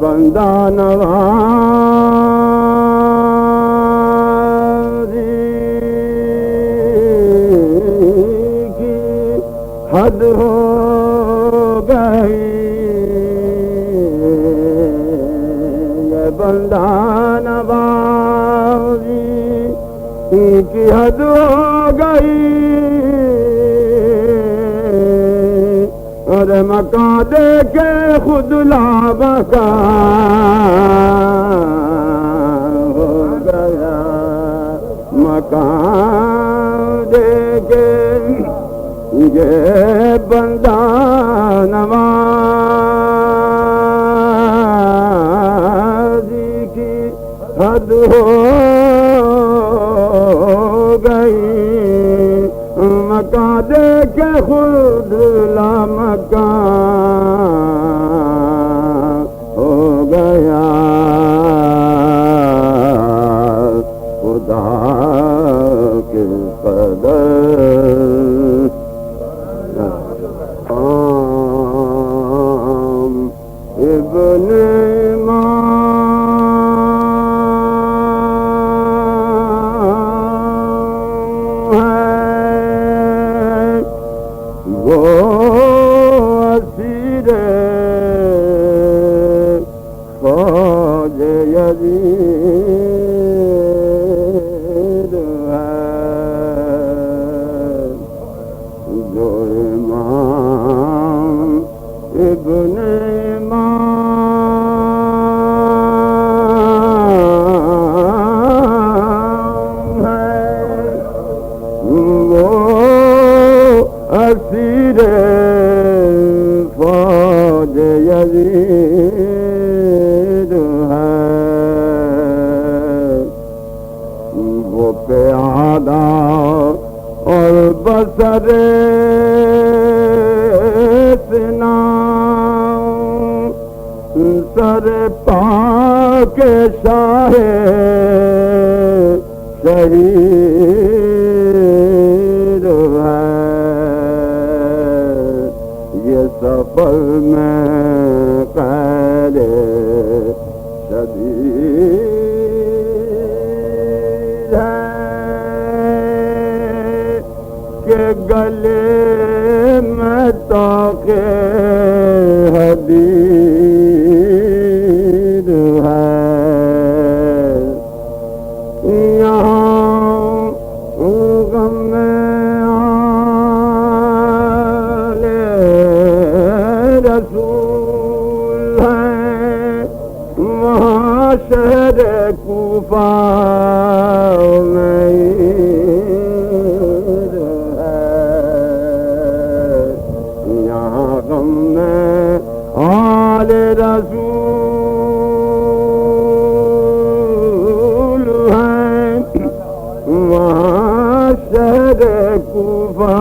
بندہ نوازی کی حد ہو گئی، یہ بندہ نوازی کی حد ہو گئی، اور مکان دے کے خود لامکان ہو گیا، مکان دے کے یہ بندہ نوازی کی حد ہو گئی، مکان دے کے خود لامکان ہو گیا، خدا کی قدر ابن امام ہے وہ اسیر فوج یزید ہے، جو امام ابن امام ہے وہ اسیر فوج یزید ہے، وہ پیادہ اور بسر سنا سر پاک شاہ شہید ہے، یہ سفر میں قید شدید ہے کہ گلے میں طاق حدید ہے، یہاں غم آل رسول ہے، وہاں شہر کوفہ میں عید ہے، یہاں غم آل رسول ہے، وہاں شہر کوفہ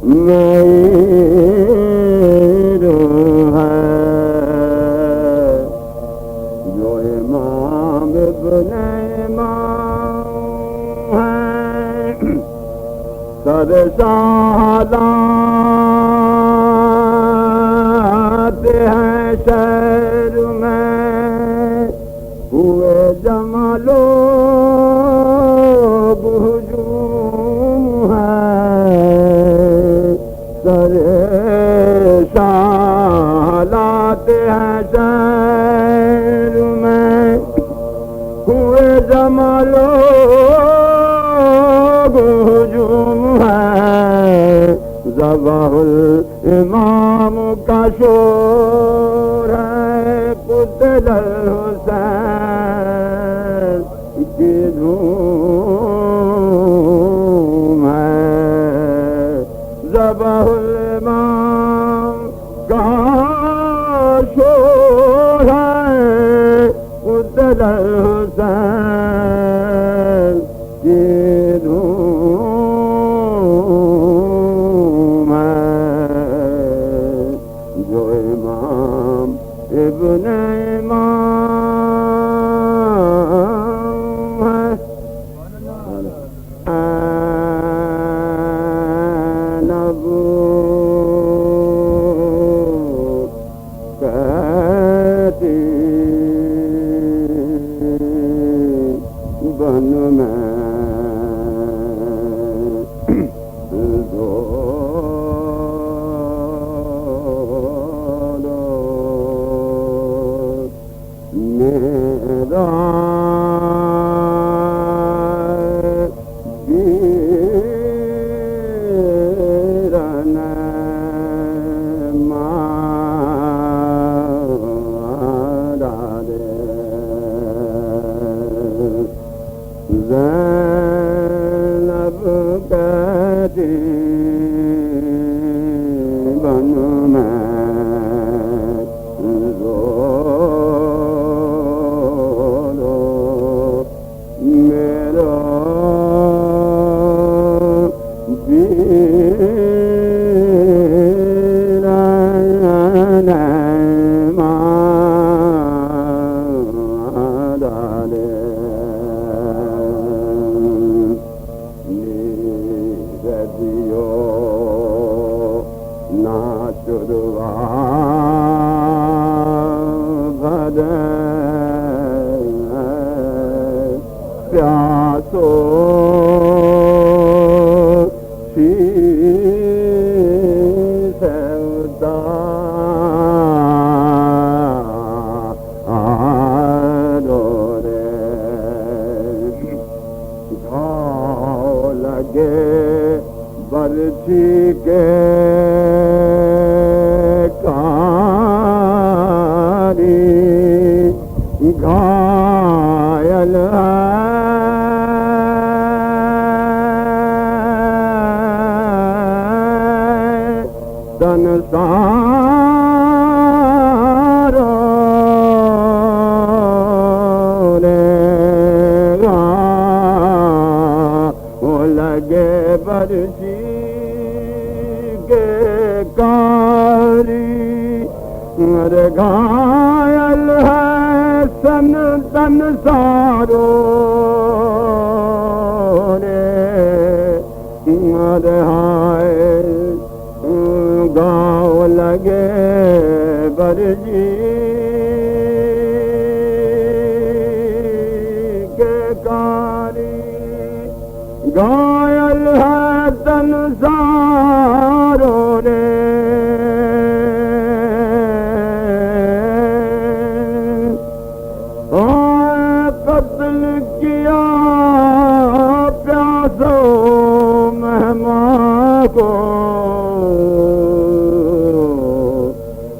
میں عید ہے، جو امام ابن امام ہے، سر سالات ہیں شہر میں، ہوئے جمع لوگ ہجوم ہے، سر سالات ہیں شہر میں، ہوئے جمع لوگ ہجوم ہے، ذبح الامام کا شور ہے، قتل الحسین کی دھوم ہے، ذبح الامام کا شور ہے، قتل الحسین کی دھوم ہے، جو امام ابن امام ہے، نبو نہ چروا بھرے پیاسو برچھی کے کاری گھائل تن سارو لگے برچھی کے کاری گھائل ہے سن تن سارو ہائے گاؤں لگے برچھی کے کاری گائل ہے تن سارو قتل کیا پیاسو مہمان کو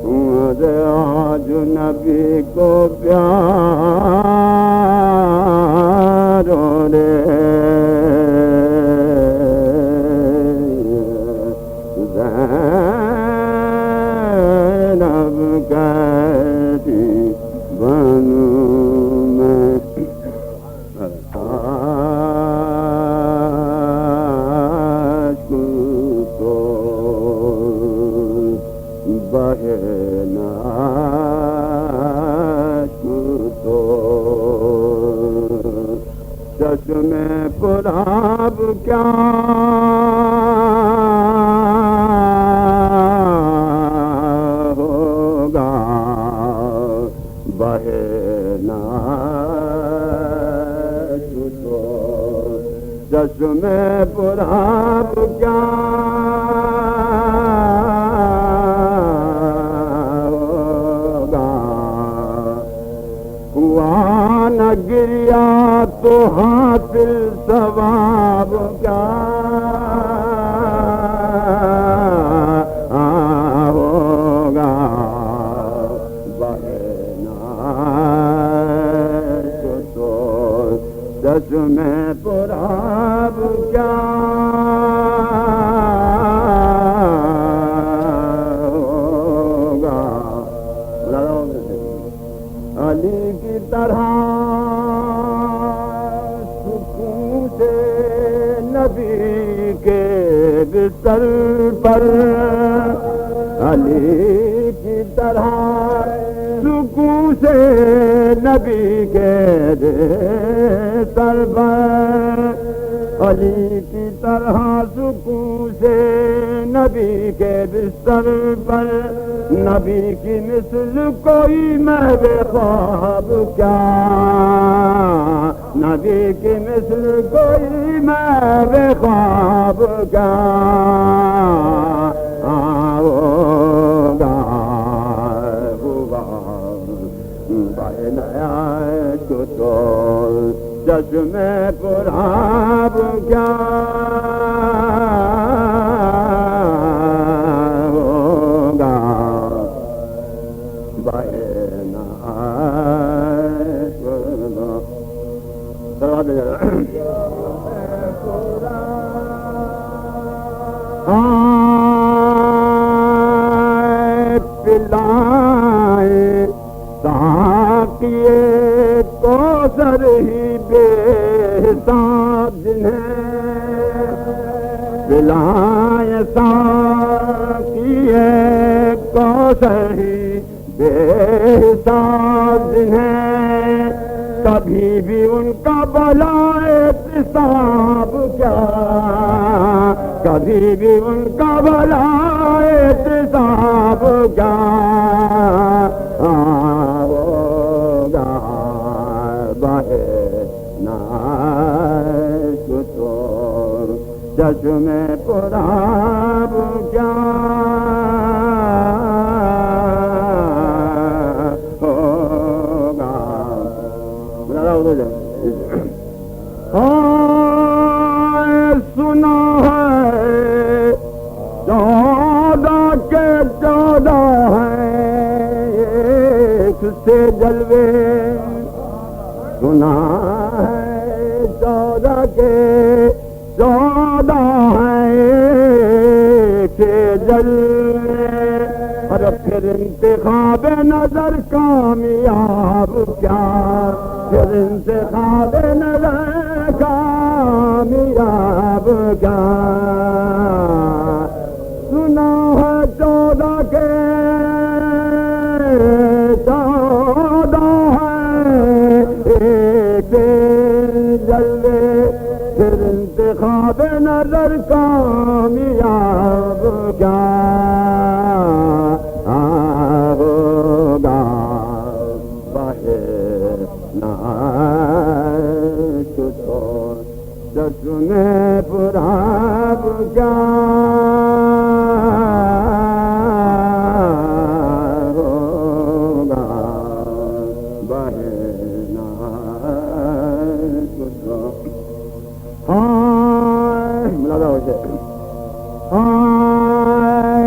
آج نبی کو پیارو زینب کہتی بنوں میں عاشق تو بہے نہ عاشق تو چشم پراب کیا ہوگا بہے نہ چھوٹو چشم پراب کیا ہوگا ہوا نہ گریا تو حاصل ثواب کیا ہوگا بہنا تو چشم پراب کیا ہوگا علی کی طرح نبی کے بستر پر علی کی طرح سکون سے نبی کے بستر پر علی کی طرح سکون سے نبی کے بستر پر نبی کی مثل کوئی محو خواب کیا نبی کی مثل کوئی محو خواب کیا ہوگا بین عشق تو چشم پراب کیا ہوگا بین عشق پلائے ساقیے کوثر ہی بے حساب جنہیں پلائے ساقیے کوثر ہی بے حساب جنہیں کبھی بھی ان کا بلائے حساب کیا کبھی بھی ان کا بھلا احتساب کیا ہوگا بہے ناش تو چشم پراب کیا ہوگا سنا ہے 14 کے 14 ہیں ایک سے جلوے سنا ہے 14 کے 14 ہیں ایک سے جلوے اور پھر انتخاب نظر کامیاب کیا پھر انتخاب نظر کامیاب کیا سنا ہے 14 کے 14 ہیں ایک جلوے پھر انتخاب نظر کامیاب کیا ہوگا بہے ناش تو چشم پراب کیا ہوگا بہے ناش تو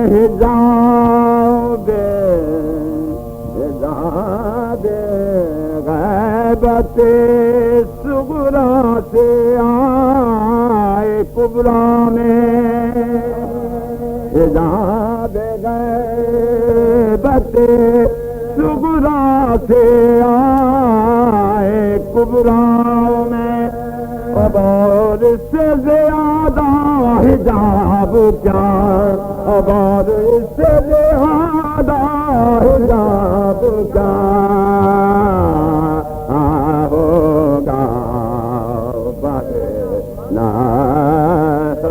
حجاب غیبت صغریٰ سے آئے کبریٰ میں حجاب غیبت صغریٰ سے آئے کبریٰ میں اب اور اس سے زیادہ حجاب کیا اب اور اس سے زیادہ حجاب کیا ہوگا بہے ناش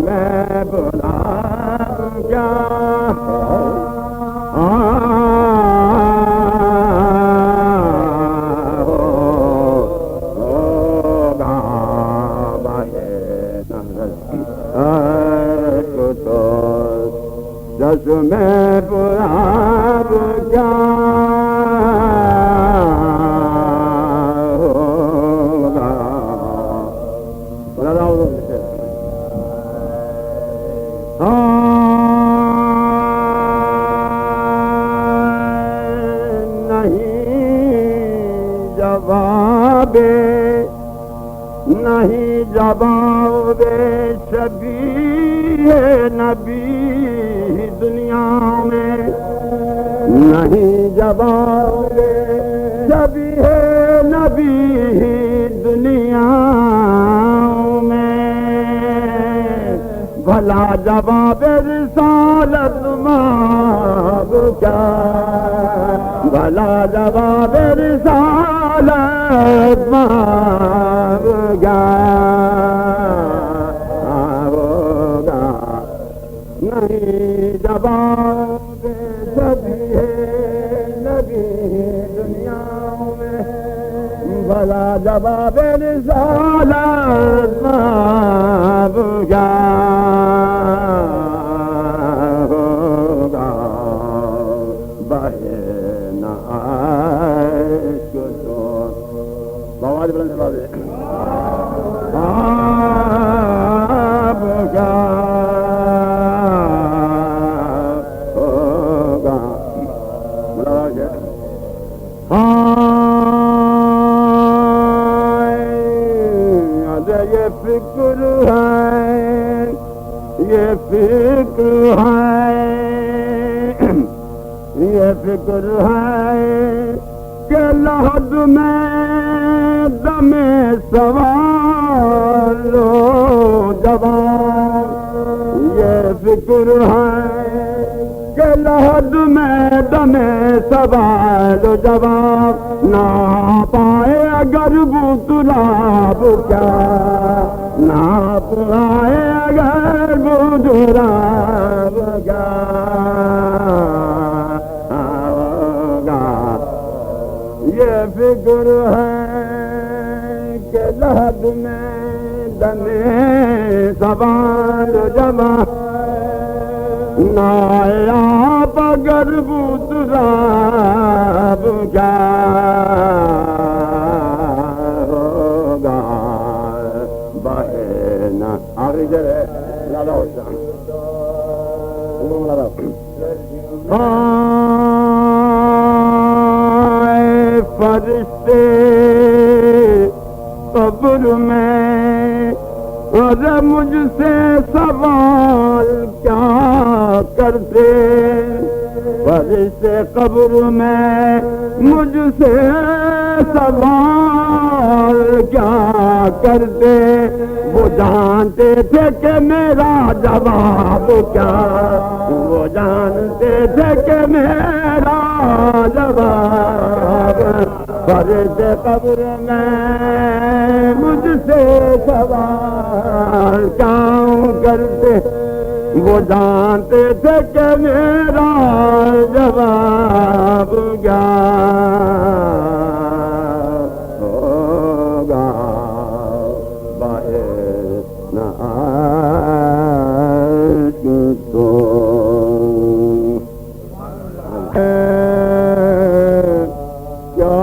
میں بلا کیا چشم پراب کیا ہوگا نہیں جواب شبیہ نبی دنیا میں نہیں جواب شبیہ نبی دنیا میں بھلا جواب رسالت ماب کیا بھلا جواب رسالت ماب کیا ہوگا نہیں جواب شبیہ نبی دنیا میں بھلا جواب رسالت ماب کیا ہوگا بہے ناش تو آواز بلند کرا دے آپ کا ہوگا یہ فکر ہے یہ فکر ہے یہ فکر ہے کہ لحد میں دم سوال لو جوان یہ فکر ہے کہ لحد میں دم سوال و جواب نہ پائے اگر وہ تراب کیا نہ پائے اگر وہ تراب کیا یہ فکر ہے کہ لحد میں دم سوال و جواب نایاب اگر بودراب کیا ہوگا بہنا آگے جرے لالا ہوشان آئے فرشتے قبر میں اور مجھ سے سوال کیا کرتے فرشتے قبر میں مجھ سے سوال کیا کرتے وہ جانتے تھے کہ میرا جواب کیا وہ جانتے تھے کہ میرا جواب فرشتے قبر میں مجھ سے سوال کیا کرتے وہ جانتے تھے کہ میرا جواب کیا ہوگا باہر نہ تو کیا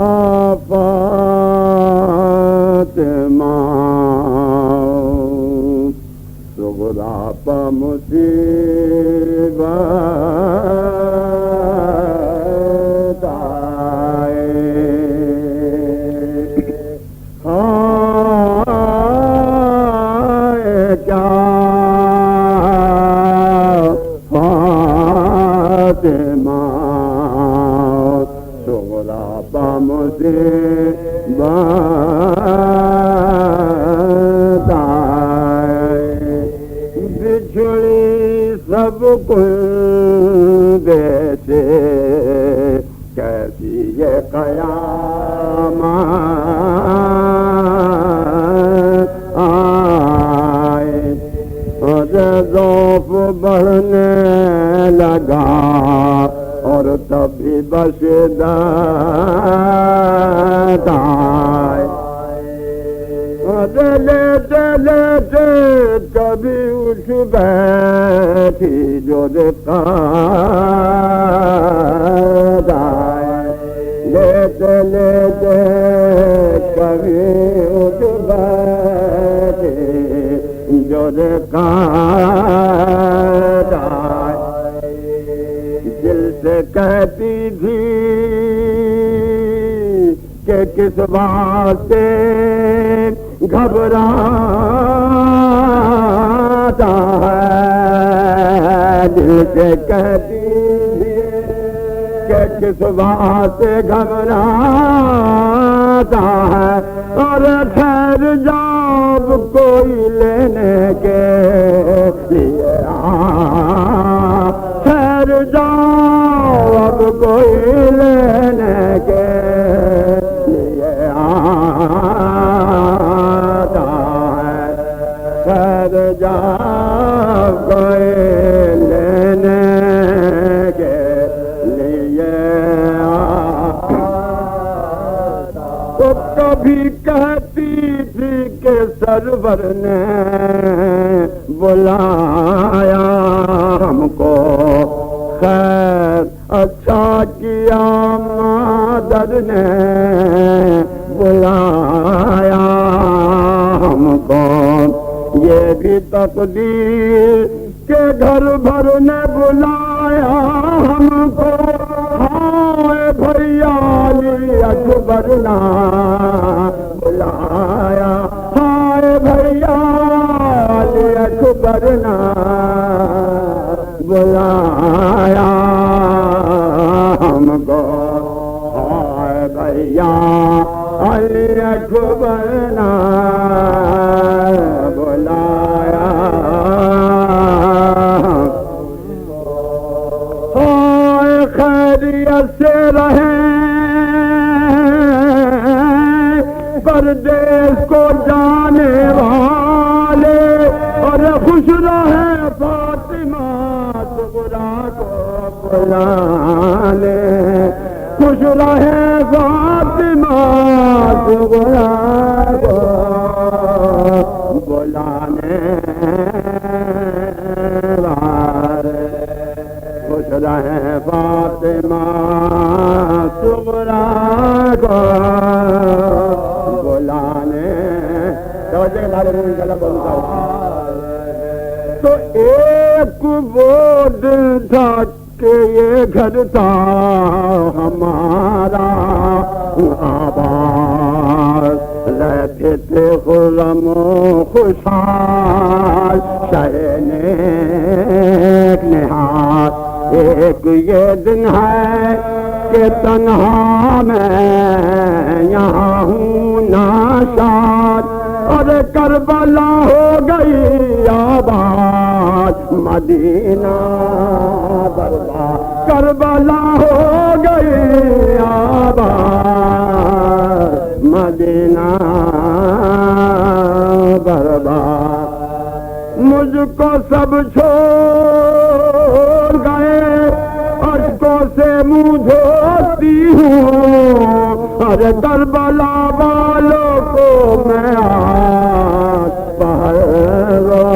فاطمہ صغریٰ پا مصیبت آئے کیا فاطمہ صغریٰ پا مصیبت آئے بچھڑی سب کل دیتے کیسی یہ قیامت آئے اور ذوف بڑھنے لگا اور تبھی بشدت آئے لیتے لیتے کبھی اٹھ بیٹھی جو دقت آئے لیتے لیتے کبھی اٹھ بیٹھی جو دقت آئے دل سے کہتی تھی کہ کس واسطے گھبراتا ہے دل سے کہتی کہ کس واسطے گھبراتا ہے اور خیر جاب کوئی لینے کے لیے خیر جاب کوئی لینے کے لیے آتا ہے خیر جاب کوئی لینے کے لیے آتا تو کبھی کہتی تھی کہ سرور نے بلایا ہم کو خیر اچھا کیا مادر نے بلایا ہم کو یہ بھی تقدیر کہ گھر بھر نے بلایا ہم کو ہائے بھیا علی اکبر نے بلایا ہائے بھیا علی اکبر نے بلایا ہم کو ہائے بھیا علی اکبر نے بلایا ہنسے رہیں پردیس کو جانے والے، اور خوش رہے فاطمہ صغریٰ کو بلانے، خوش رہے فاطمہ صغریٰ کو بلانے والے، خوش رہے فاطمہ صغریٰ کو بلانے۔ تو ایک وہ دل تھا کہ یہ گھر تھا ہمارا آباد، رہتے تھے خرم و خوشحال شہ نیک نہاد۔ ایک یہ دن ہے کہ تنہا میں یہاں ہوں ناشاد، اور کربلا ہو گئی آباد مدینہ برباد، کربلا ہو گئی آباد مدینہ برباد۔ مجھ کو سب چھوڑ گئے، اشکوں سے منہ دھوتی ہوں، ارے کربلا والوں کو میں آج پہرو،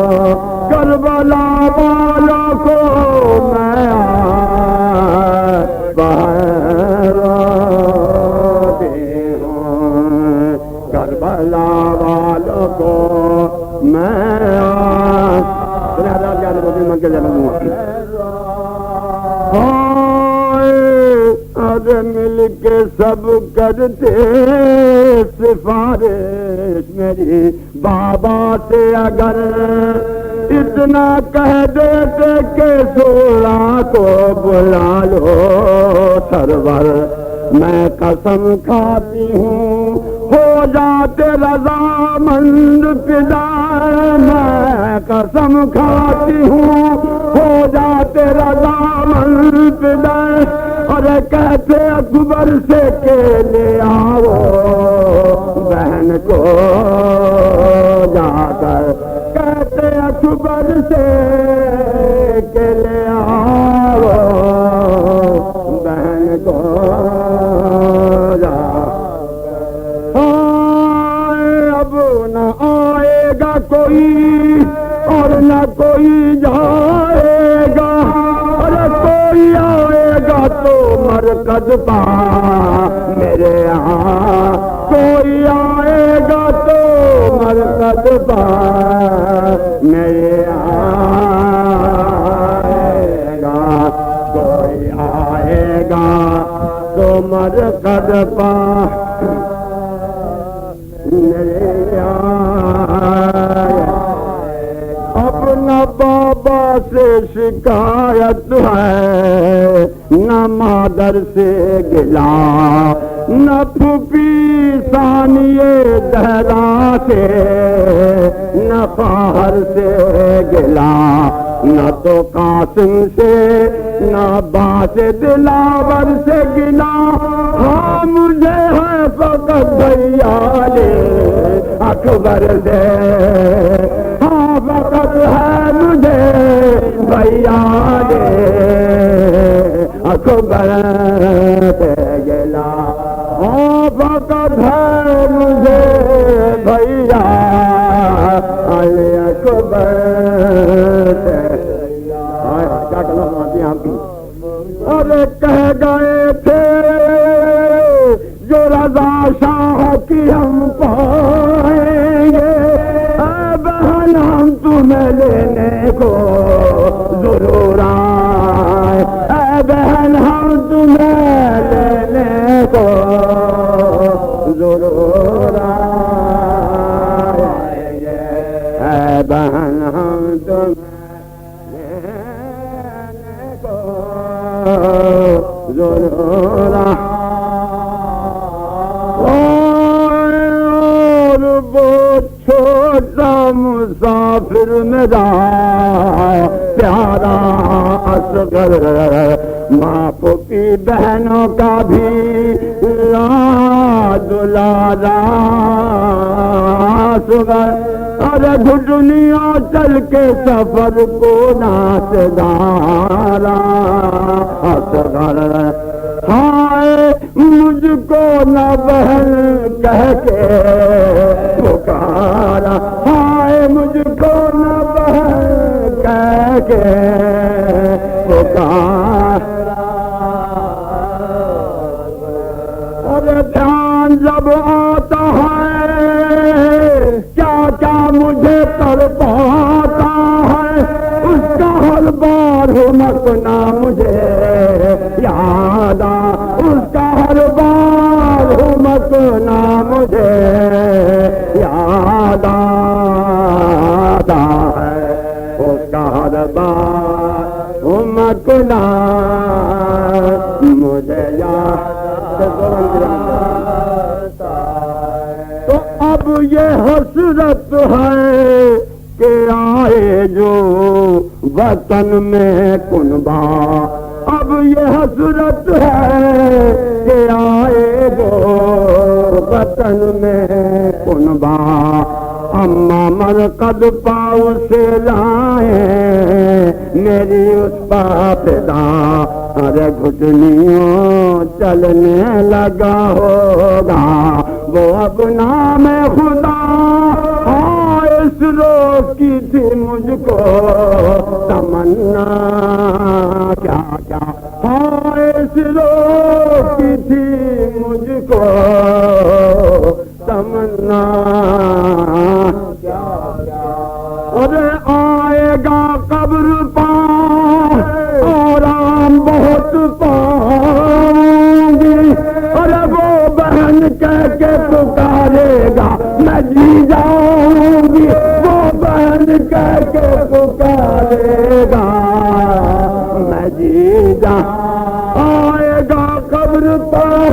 کربلا والوں کو میں آج پہروتی ہوں، کربلا والوں کو میں آج ارے مل کے سب کرتے سفارش میری بابا سے، اگر اتنا کہہ دیتے کہ سوڑا کو بلا لو سرور، میں قسم کھاتی ہوں ہو جاتے رضامند فدا، میں قسم کھاتی ہوں ہو جاتے رضامند فدا، اور کہتے اکبر سے کہ لے آؤ بہن کو جا کر، کہتے اکبر سے کہ لے آؤ بہن کو جا، اب نہ آئے گا کوئی اور نہ کوئی جائے گا، اور کوئی آئے گا تو مرکز پا میرے یہاں، کوئی آئے گا تو مرکز پا میرے آئے گا، کوئی آئے گا تو مرکز پا میرے آئے۔ اپنا بابا سے شکایت ہے، نہ مادر سے گلا، نہ پھوپھی ثانیہ زہرا سے، نہ خواہر سے گلا، نہ تو قاسم سے نہ باس دلاور سے گلا، ہاں مجھے ہے فقط بھیا لے اکبر سے، ہاں فقط ہے مجھے بھیا لے اکبر سے گلا، ہاں فقط ہے مجھے بھیا علی اکبر سے۔ کیا کرنا مانتی ہیں آپ کی؟ ارے کہہ گئے تھے جو رضا شاہ کی ہم پائیں گے، اے بہن ہم تمہیں لینے کو ضرور آئے، اے بہن ہم تمہیں لینے کو ضرور آئیں گے، اے بہن ہم تمہیں ضرور اور وہ چھوٹا مسافر میرا پیارا اصغر ماں پھوپھی بہنوں کا بھی دلارا اصغر ارے گھٹنیاں چل کے سفر کو ناسدارا اصغر ہائے مجھ کو نہ بہن کہہ کے پکارا ہائے مجھ کو نہ بہن کہہ کے پکارا اور دھیان جب آتا ہے کیا کیا مجھے تڑپاتا ہے اس کا ہر بار ہو مکنا مجھے یاد اس کا ہر بار ہو مکنا مجھے یاد آتا ہے اس کا ہر بار ہو مکنا مجھے یاد تو اب یہ حسرت ہے کہ آئے جو وطن میں کنبا اب یہ حسرت ہے کہ آئے جو وطن میں کنبا اماں مرقد پاؤ سے لائے میری اس پاپدا ارے گھٹنیوں چلنے لگا ہوگا وہ اب نام خدا اس روز کی تھی مجھ کو تمنا کیا کیا اس روز کی تھی مجھ کو تمنا ارے آئے گا قبر پا آرام بہت پاؤں گی ارے وہ بہن کہہ کے پکارے گا میں جی جاؤں گی وہ بہن کہہ کے پکارے گا میں جی جاؤں آئے گا قبر پر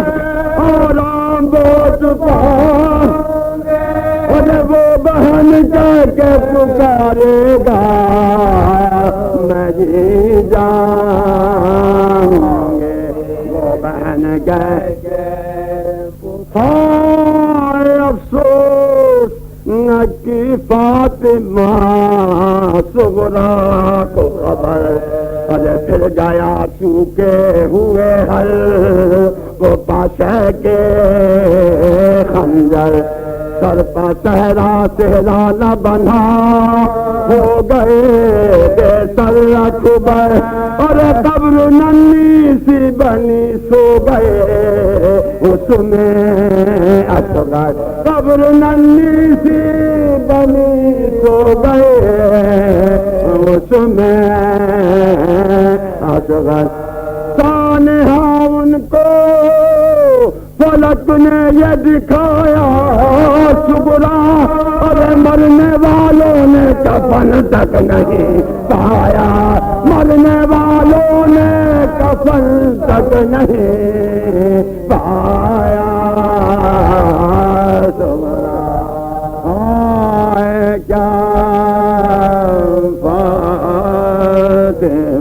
آرام بہت پاؤں ارے وہ بہن کہہ کے پکارے گا میں جی جاؤں گے وہ بہن کہہ کے ہائے افسوس نہ کی فاطمہ صغریٰ کو خبر ارے پھر گیا چونکے ہوئے حل وہ پاشے کے خنجر سر پا صحرا صحرا نہ بنا ہو گئے بے سر اکبر اور قبر ننھی سی بنی سو گئے اس میں اصغر قبر ننھی سی بنی سو گئے اس میں اصغر سانحہ ان کو فلک نے یہ دکھایا شکرا ارے مرنے والوں نے کفن تک نہیں پایا مرنے والوں نے کفن تک نہیں پایا کیا بات ہے